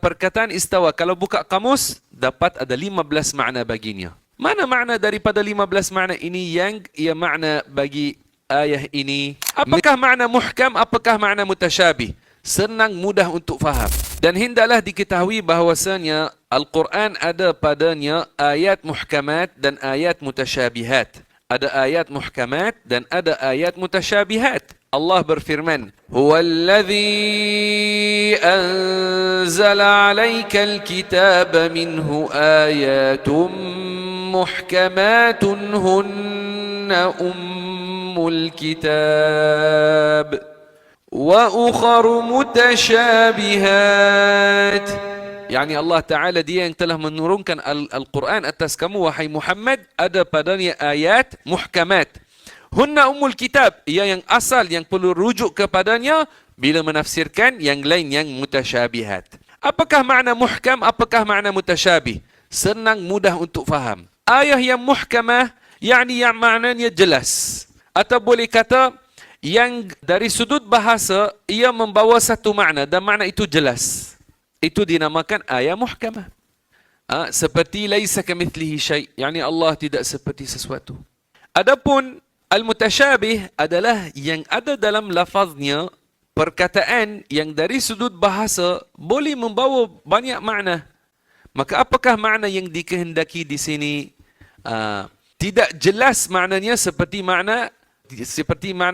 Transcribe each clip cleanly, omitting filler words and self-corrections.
Perkataan istawa, kalau buka kamus, dapat ada 15 makna baginya. Mana makna daripada 15 makna ini yang ia makna bagi ayat ini? Apakah makna muhkam, apakah makna mutasyabih? Senang, mudah untuk faham. Dan hendaklah diketahui bahawasanya Al-Quran ada padanya ayat muhkamat dan ayat mutasyabihat. Ada ayat muhkamat dan ada ayat mutasyabihat. Allah berfirman, "Huwallazi anzala 'alaikal kitaba minhu ayatun muhkamatun hunna ummul kitab wa ukharu mutasyabihat." Yani Allah Ta'ala dia yang telah menurunkan Al-Quran atas kamu, wahai Muhammad, ada padanya ayat muhkamat. Hunna ummul kitab, ia yang asal yang perlu rujuk kepadanya bila menafsirkan yang lain yang mutasyabihat. Apakah makna muhkam, apakah makna mutasyabih? Senang, mudah untuk faham. Ayat yang muhkamah, yakni yang maknanya jelas. Atau boleh kata, yang dari sudut bahasa, ia membawa satu makna dan makna itu jelas. Itu dinamakan ayat muhkamah. Seperti laisa kamithlihi syai', yakni Allah tidak seperti sesuatu. Adapun al-mutasyabih adalah yang ada dalam lafaznya perkataan yang dari sudut bahasa boleh membawa banyak makna. Maka apakah makna yang dikehendaki di sini? Tidak jelas maknanya seperti makna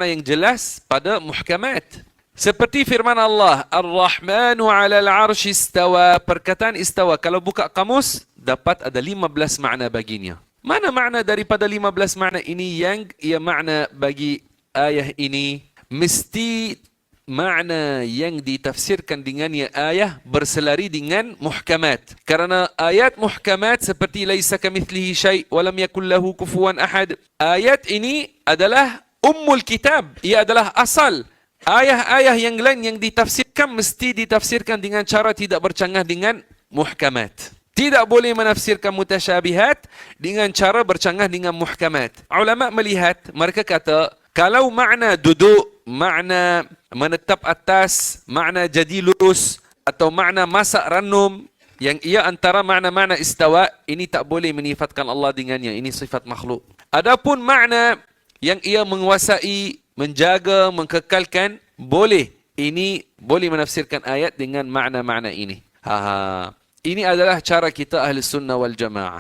yang jelas pada muhkamat. Seperti firman Allah, Ar-Rahmanu 'alal 'arsy istawa. Perkataan istawa, kalau buka kamus, dapat ada 15 makna baginya. Mana makna daripada 15 makna ini yang ia makna bagi ayat ini? Mesti makna yang ditafsirkan dengannya ayat berselari dengan muhkamat. Karena ayat muhkamat seperti laisa kamithlihi syai' wa lam yakul lahu kufuwan ahad. Ayat ini adalah ummul kitab. Ia adalah asal. Ayat-ayat yang lain yang ditafsirkan mesti ditafsirkan dengan cara tidak bercanggah dengan muhkamat. Tidak boleh menafsirkan mutasyabihat dengan cara bercanggah dengan muhkamat. Ulama melihat, mereka kata, kalau makna duduk, makna menetap atas, makna jadi lurus, atau makna masak ranum, yang ia antara makna-makna istawa, ini tak boleh menifatkan Allah dengannya. Ini sifat makhluk. Adapun makna yang ia menguasai, menjaga, mengkekalkan, boleh. Ini boleh menafsirkan ayat dengan makna-makna ini. Ini adalah cara kita ahli sunnah wal jamaah.